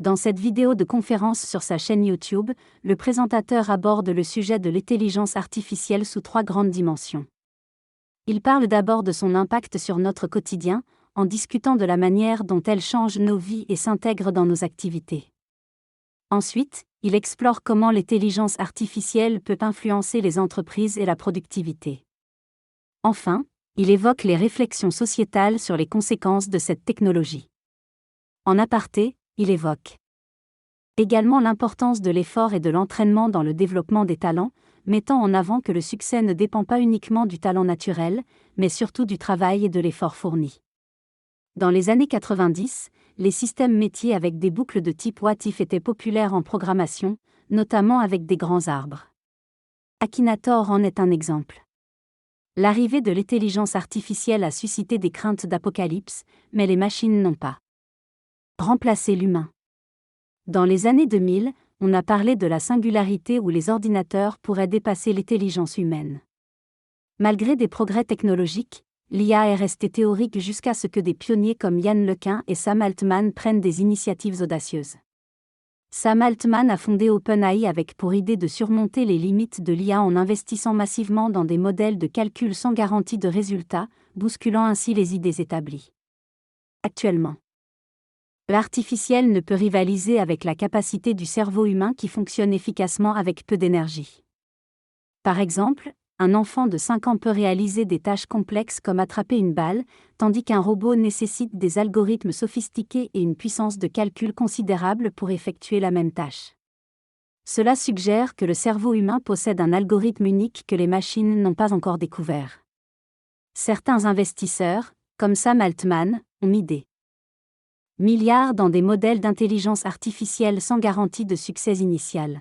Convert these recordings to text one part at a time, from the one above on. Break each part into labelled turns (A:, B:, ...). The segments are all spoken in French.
A: Dans cette vidéo de conférence sur sa chaîne YouTube, le présentateur aborde le sujet de l'intelligence artificielle sous 3 grandes dimensions. Il parle d'abord de son impact sur notre quotidien, en discutant de la manière dont elle change nos vies et s'intègre dans nos activités. Ensuite, il explore comment l'intelligence artificielle peut influencer les entreprises et la productivité. Enfin, il évoque les réflexions sociétales sur les conséquences de cette technologie. En aparté, il évoque également l'importance de l'effort et de l'entraînement dans le développement des talents, mettant en avant que le succès ne dépend pas uniquement du talent naturel, mais surtout du travail et de l'effort fourni. Dans les années 90, les systèmes métiers avec des boucles de type What If étaient populaires en programmation, notamment avec des grands arbres. Akinator en est un exemple. L'arrivée de l'intelligence artificielle a suscité des craintes d'apocalypse, mais les machines n'ont pas remplacé l'humain. Dans les années 2000, on a parlé de la singularité où les ordinateurs pourraient dépasser l'intelligence humaine. Malgré des progrès technologiques, l'IA est restée théorique jusqu'à ce que des pionniers comme Yann LeCun et Sam Altman prennent des initiatives audacieuses. Sam Altman a fondé OpenAI avec pour idée de surmonter les limites de l'IA en investissant massivement dans des modèles de calcul sans garantie de résultats, bousculant ainsi les idées établies. Actuellement, l'artificiel ne peut rivaliser avec la capacité du cerveau humain qui fonctionne efficacement avec peu d'énergie. Par exemple, un enfant de 5 ans peut réaliser des tâches complexes comme attraper une balle, tandis qu'un robot nécessite des algorithmes sophistiqués et une puissance de calcul considérable pour effectuer la même tâche. Cela suggère que le cerveau humain possède un algorithme unique que les machines n'ont pas encore découvert. Certains investisseurs, comme Sam Altman, ont mis des milliards dans des modèles d'intelligence artificielle sans garantie de succès initial.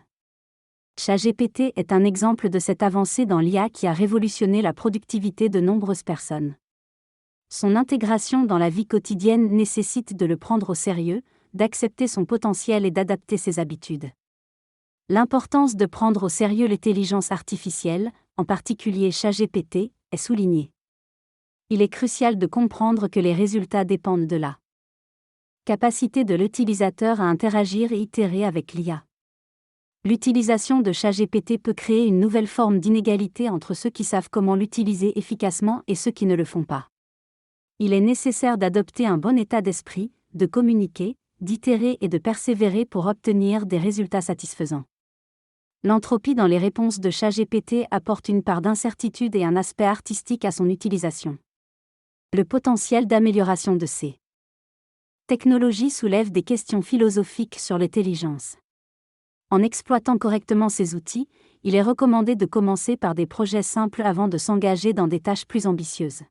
A: ChatGPT est un exemple de cette avancée dans l'IA qui a révolutionné la productivité de nombreuses personnes. Son intégration dans la vie quotidienne nécessite de le prendre au sérieux, d'accepter son potentiel et d'adapter ses habitudes. L'importance de prendre au sérieux l'intelligence artificielle, en particulier ChatGPT, est soulignée. Il est crucial de comprendre que les résultats dépendent de la capacité de l'utilisateur à interagir et itérer avec l'IA. L'utilisation de ChatGPT peut créer une nouvelle forme d'inégalité entre ceux qui savent comment l'utiliser efficacement et ceux qui ne le font pas. Il est nécessaire d'adopter un bon état d'esprit, de communiquer, d'itérer et de persévérer pour obtenir des résultats satisfaisants. L'entropie dans les réponses de ChatGPT apporte une part d'incertitude et un aspect artistique à son utilisation. Le potentiel d'amélioration de ces technologies soulève des questions philosophiques sur l'intelligence. En exploitant correctement ces outils, il est recommandé de commencer par des projets simples avant de s'engager dans des tâches plus ambitieuses.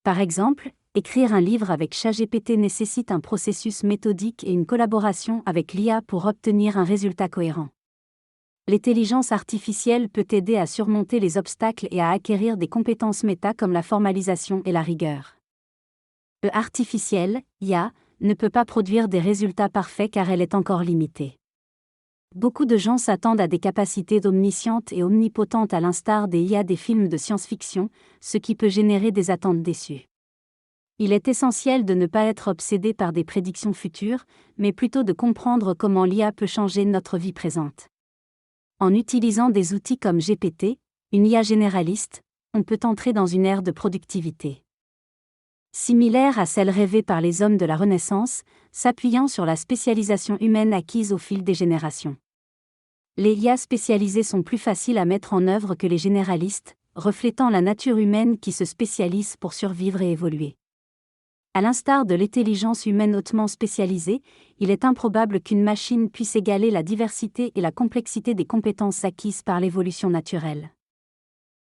A: Par exemple, écrire un livre avec ChatGPT nécessite un processus méthodique et une collaboration avec l'IA pour obtenir un résultat cohérent. L'intelligence artificielle peut aider à surmonter les obstacles et à acquérir des compétences méta comme la formalisation et la rigueur. L'artificiel, IA, ne peut pas produire des résultats parfaits car elle est encore limitée. Beaucoup de gens s'attendent à des capacités omniscientes et omnipotentes à l'instar des IA des films de science-fiction, ce qui peut générer des attentes déçues. Il est essentiel de ne pas être obsédé par des prédictions futures, mais plutôt de comprendre comment l'IA peut changer notre vie présente. En utilisant des outils comme GPT, une IA généraliste, on peut entrer dans une ère de productivité similaire à celle rêvée par les hommes de la Renaissance, s'appuyant sur la spécialisation humaine acquise au fil des générations. Les IA spécialisées sont plus faciles à mettre en œuvre que les généralistes, reflétant la nature humaine qui se spécialise pour survivre et évoluer. À l'instar de l'intelligence humaine hautement spécialisée, il est improbable qu'une machine puisse égaler la diversité et la complexité des compétences acquises par l'évolution naturelle.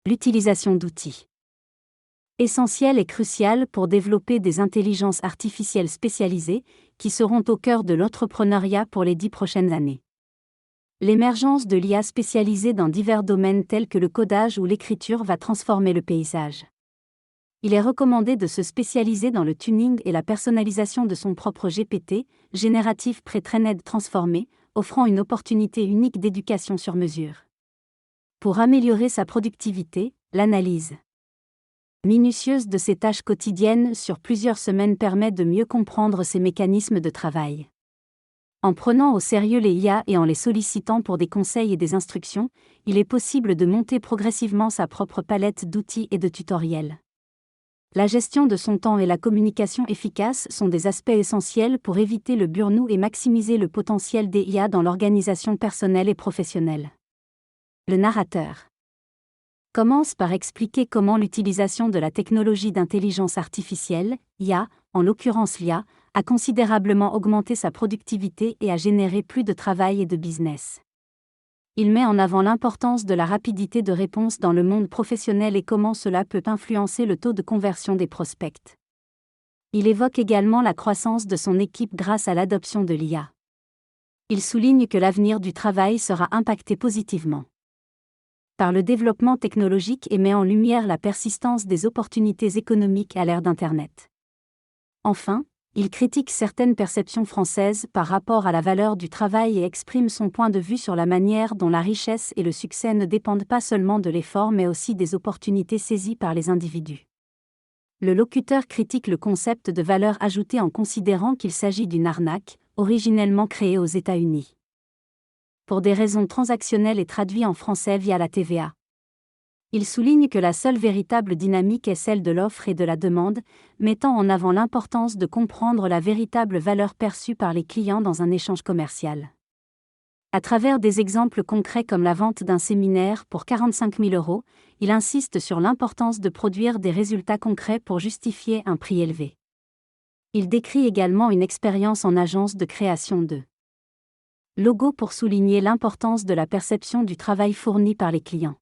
A: L'utilisation d'outils essentielle et cruciale pour développer des intelligences artificielles spécialisées, qui seront au cœur de l'entrepreneuriat pour les 10 prochaines années. L'émergence de l'IA spécialisée dans divers domaines tels que le codage ou l'écriture va transformer le paysage. Il est recommandé de se spécialiser dans le tuning et la personnalisation de son propre GPT, Generative Pre-trained transformé, offrant une opportunité unique d'éducation sur mesure. Pour améliorer sa productivité, l'analyse minutieuse de ses tâches quotidiennes sur plusieurs semaines permet de mieux comprendre ses mécanismes de travail. En prenant au sérieux les IA et en les sollicitant pour des conseils et des instructions, il est possible de monter progressivement sa propre palette d'outils et de tutoriels. La gestion de son temps et la communication efficace sont des aspects essentiels pour éviter le burn-out et maximiser le potentiel des IA dans l'organisation personnelle et professionnelle. Le narrateur commence par expliquer comment l'utilisation de la technologie d'intelligence artificielle, IA, en l'occurrence l'IA, a considérablement augmenté sa productivité et a généré plus de travail et de business. Il met en avant l'importance de la rapidité de réponse dans le monde professionnel et comment cela peut influencer le taux de conversion des prospects. Il évoque également la croissance de son équipe grâce à l'adoption de l'IA. Il souligne que l'avenir du travail sera impacté positivement par le développement technologique et met en lumière la persistance des opportunités économiques à l'ère d'Internet. Enfin, il critique certaines perceptions françaises par rapport à la valeur du travail et exprime son point de vue sur la manière dont la richesse et le succès ne dépendent pas seulement de l'effort mais aussi des opportunités saisies par les individus. Le locuteur critique le concept de valeur ajoutée en considérant qu'il s'agit d'une arnaque, originellement créée aux États-Unis. Pour des raisons transactionnelles et traduit en français via la TVA. Il souligne que la seule véritable dynamique est celle de l'offre et de la demande, mettant en avant l'importance de comprendre la véritable valeur perçue par les clients dans un échange commercial. À travers des exemples concrets comme la vente d'un séminaire pour 45 000 €, il insiste sur l'importance de produire des résultats concrets pour justifier un prix élevé. Il décrit également une expérience en agence de création de logos pour souligner l'importance de la perception du travail fourni par les clients.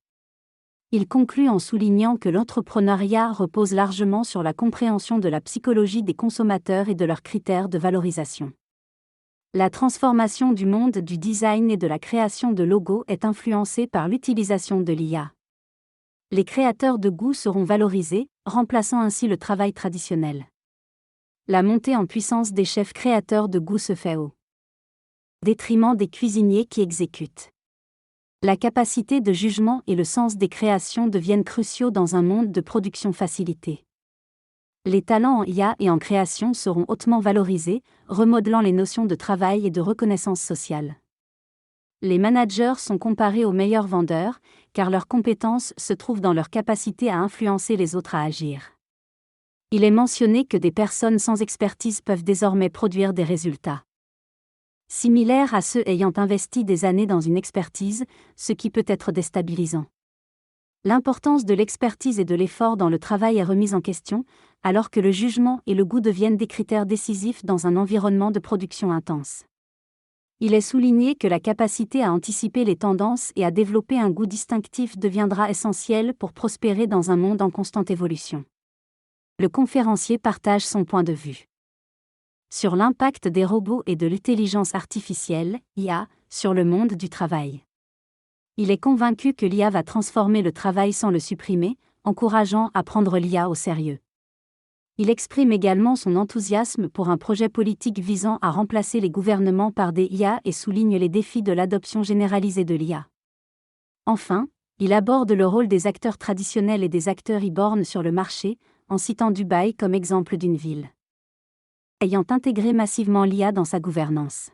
A: Il conclut en soulignant que l'entrepreneuriat repose largement sur la compréhension de la psychologie des consommateurs et de leurs critères de valorisation. La transformation du monde du design et de la création de logos est influencée par l'utilisation de l'IA. Les créateurs de goût seront valorisés, remplaçant ainsi le travail traditionnel. La montée en puissance des chefs créateurs de goût se fait au détriment des cuisiniers qui exécutent. La capacité de jugement et le sens des créations deviennent cruciaux dans un monde de production facilitée. Les talents en IA et en création seront hautement valorisés, remodelant les notions de travail et de reconnaissance sociale. Les managers sont comparés aux meilleurs vendeurs, car leurs compétences se trouvent dans leur capacité à influencer les autres à agir. Il est mentionné que des personnes sans expertise peuvent désormais produire des résultats similaires à ceux ayant investi des années dans une expertise, ce qui peut être déstabilisant. L'importance de l'expertise et de l'effort dans le travail est remise en question, alors que le jugement et le goût deviennent des critères décisifs dans un environnement de production intense. Il est souligné que la capacité à anticiper les tendances et à développer un goût distinctif deviendra essentielle pour prospérer dans un monde en constante évolution. Le conférencier partage son point de vue sur l'impact des robots et de l'intelligence artificielle, IA, sur le monde du travail. Il est convaincu que l'IA va transformer le travail sans le supprimer, encourageant à prendre l'IA au sérieux. Il exprime également son enthousiasme pour un projet politique visant à remplacer les gouvernements par des IA et souligne les défis de l'adoption généralisée de l'IA. Enfin, il aborde le rôle des acteurs traditionnels et des acteurs e-born sur le marché, en citant Dubaï comme exemple d'une ville ayant intégré massivement l'IA dans sa gouvernance.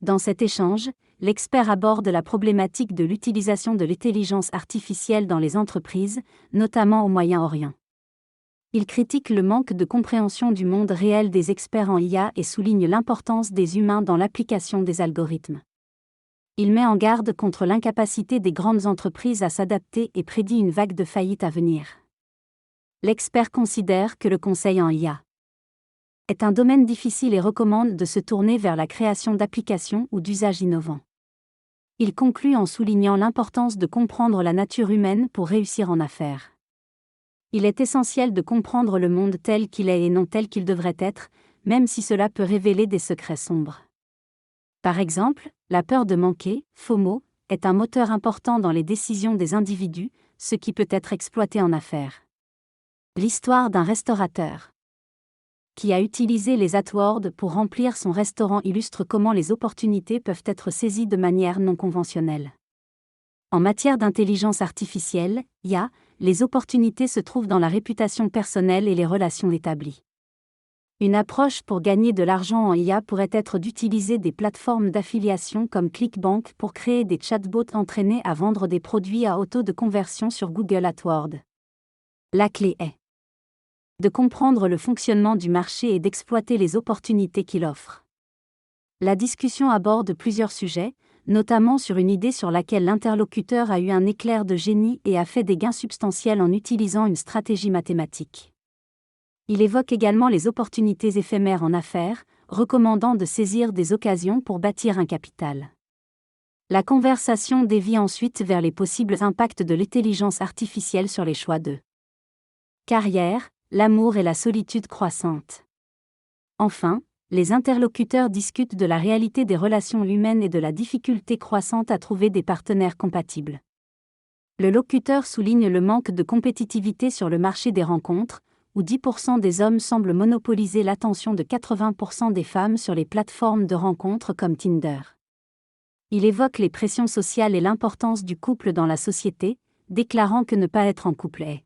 A: Dans cet échange, l'expert aborde la problématique de l'utilisation de l'intelligence artificielle dans les entreprises, notamment au Moyen-Orient. Il critique le manque de compréhension du monde réel des experts en IA et souligne l'importance des humains dans l'application des algorithmes. Il met en garde contre l'incapacité des grandes entreprises à s'adapter et prédit une vague de faillites à venir. L'expert considère que le conseil en IA est un domaine difficile et recommande de se tourner vers la création d'applications ou d'usages innovants. Il conclut en soulignant l'importance de comprendre la nature humaine pour réussir en affaires. Il est essentiel de comprendre le monde tel qu'il est et non tel qu'il devrait être, même si cela peut révéler des secrets sombres. Par exemple, la peur de manquer, FOMO, est un moteur important dans les décisions des individus, ce qui peut être exploité en affaires. L'histoire d'un restaurateur qui a utilisé les AdWords pour remplir son restaurant illustre comment les opportunités peuvent être saisies de manière non conventionnelle. En matière d'intelligence artificielle, IA, les opportunités se trouvent dans la réputation personnelle et les relations établies. Une approche pour gagner de l'argent en IA pourrait être d'utiliser des plateformes d'affiliation comme ClickBank pour créer des chatbots entraînés à vendre des produits à haut taux de conversion sur Google AdWords. La clé est de comprendre le fonctionnement du marché et d'exploiter les opportunités qu'il offre. La discussion aborde plusieurs sujets, notamment sur une idée sur laquelle l'interlocuteur a eu un éclair de génie et a fait des gains substantiels en utilisant une stratégie mathématique. Il évoque également les opportunités éphémères en affaires, recommandant de saisir des occasions pour bâtir un capital. La conversation dévie ensuite vers les possibles impacts de l'intelligence artificielle sur les choix de carrière, l'amour et la solitude croissante. Enfin, les interlocuteurs discutent de la réalité des relations humaines et de la difficulté croissante à trouver des partenaires compatibles. Le locuteur souligne le manque de compétitivité sur le marché des rencontres, où 10% des hommes semblent monopoliser l'attention de 80% des femmes sur les plateformes de rencontres comme Tinder. Il évoque les pressions sociales et l'importance du couple dans la société, déclarant que ne pas être en couple est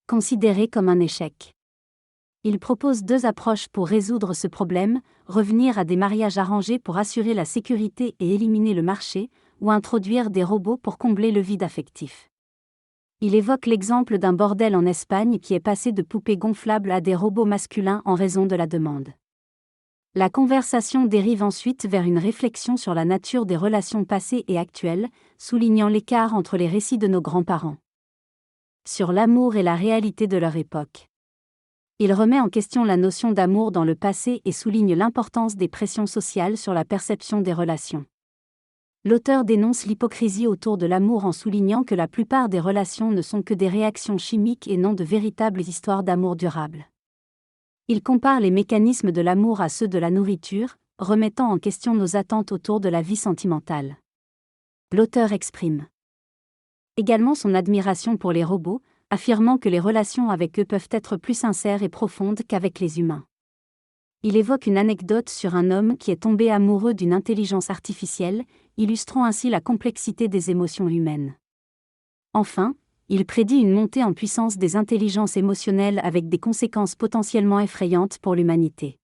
A: considéré comme un échec. Il propose 2 approches pour résoudre ce problème, revenir à des mariages arrangés pour assurer la sécurité et éliminer le marché, ou introduire des robots pour combler le vide affectif. Il évoque l'exemple d'un bordel en Espagne qui est passé de poupées gonflables à des robots masculins en raison de la demande. La conversation dérive ensuite vers une réflexion sur la nature des relations passées et actuelles, soulignant l'écart entre les récits de nos grands-parents. Sur l'amour et la réalité de leur époque. Il remet en question la notion d'amour dans le passé et souligne l'importance des pressions sociales sur la perception des relations. L'auteur dénonce l'hypocrisie autour de l'amour en soulignant que la plupart des relations ne sont que des réactions chimiques et non de véritables histoires d'amour durables. Il compare les mécanismes de l'amour à ceux de la nourriture, remettant en question nos attentes autour de la vie sentimentale. L'auteur exprime également son admiration pour les robots, affirmant que les relations avec eux peuvent être plus sincères et profondes qu'avec les humains. Il évoque une anecdote sur un homme qui est tombé amoureux d'une intelligence artificielle, illustrant ainsi la complexité des émotions humaines. Enfin, il prédit une montée en puissance des intelligences émotionnelles avec des conséquences potentiellement effrayantes pour l'humanité.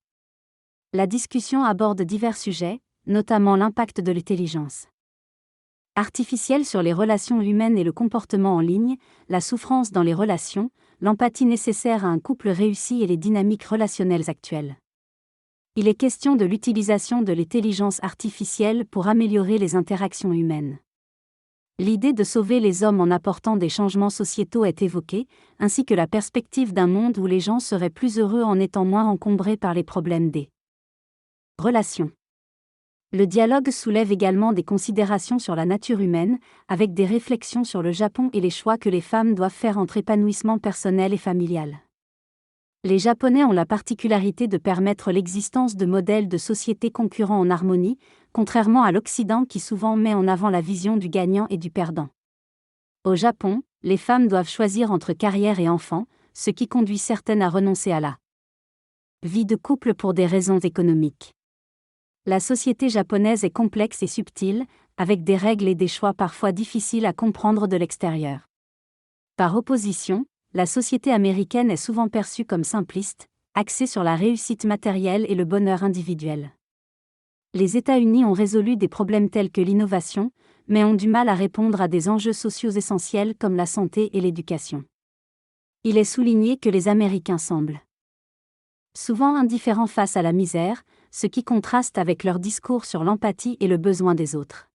A: La discussion aborde divers sujets, notamment l'impact de l'intelligence artificielle sur les relations humaines et le comportement en ligne, la souffrance dans les relations, l'empathie nécessaire à un couple réussi et les dynamiques relationnelles actuelles. Il est question de l'utilisation de l'intelligence artificielle pour améliorer les interactions humaines. L'idée de sauver les hommes en apportant des changements sociétaux est évoquée, ainsi que la perspective d'un monde où les gens seraient plus heureux en étant moins encombrés par les problèmes des relations. Le dialogue soulève également des considérations sur la nature humaine, avec des réflexions sur le Japon et les choix que les femmes doivent faire entre épanouissement personnel et familial. Les Japonais ont la particularité de permettre l'existence de modèles de société concurrents en harmonie, contrairement à l'Occident qui souvent met en avant la vision du gagnant et du perdant. Au Japon, les femmes doivent choisir entre carrière et enfants, ce qui conduit certaines à renoncer à la vie de couple pour des raisons économiques. La société japonaise est complexe et subtile, avec des règles et des choix parfois difficiles à comprendre de l'extérieur. Par opposition, la société américaine est souvent perçue comme simpliste, axée sur la réussite matérielle et le bonheur individuel. Les États-Unis ont résolu des problèmes tels que l'innovation, mais ont du mal à répondre à des enjeux sociaux essentiels comme la santé et l'éducation. Il est souligné que les Américains semblent souvent indifférents face à la misère, ce qui contraste avec leur discours sur l'empathie et le besoin des autres.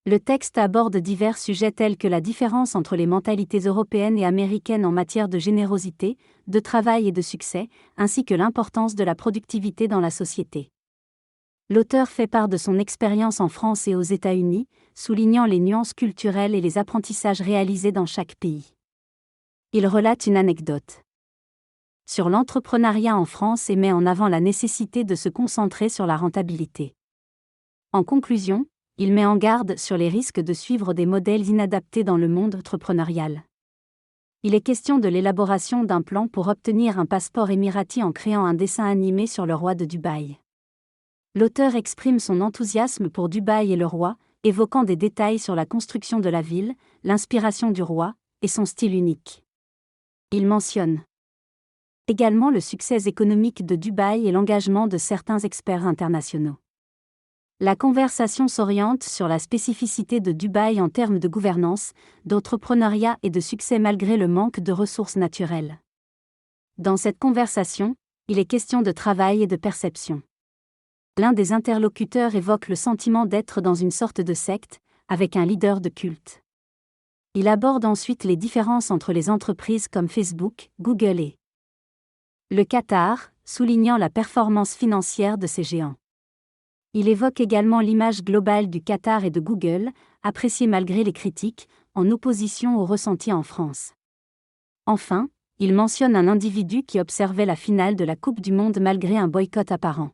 A: Le texte aborde divers sujets tels que la différence entre les mentalités européennes et américaines en matière de générosité, de travail et de succès, ainsi que l'importance de la productivité dans la société. L'auteur fait part de son expérience en France et aux États-Unis, soulignant les nuances culturelles et les apprentissages réalisés dans chaque pays. Il relate une anecdote sur l'entrepreneuriat en France et met en avant la nécessité de se concentrer sur la rentabilité. En conclusion, il met en garde sur les risques de suivre des modèles inadaptés dans le monde entrepreneurial. Il est question de l'élaboration d'un plan pour obtenir un passeport émirati en créant un dessin animé sur le roi de Dubaï. L'auteur exprime son enthousiasme pour Dubaï et le roi, évoquant des détails sur la construction de la ville, l'inspiration du roi, et son style unique. Il mentionne également le succès économique de Dubaï et l'engagement de certains experts internationaux. La conversation s'oriente sur la spécificité de Dubaï en termes de gouvernance, d'entrepreneuriat et de succès malgré le manque de ressources naturelles. Dans cette conversation, il est question de travail et de perception. L'un des interlocuteurs évoque le sentiment d'être dans une sorte de secte, avec un leader de culte. Il aborde ensuite les différences entre les entreprises comme Facebook, Google et le Qatar, soulignant la performance financière de ces géants. Il évoque également l'image globale du Qatar et de Google, appréciée malgré les critiques, en opposition au ressenti en France. Enfin, il mentionne un individu qui observait la finale de la Coupe du Monde malgré un boycott apparent.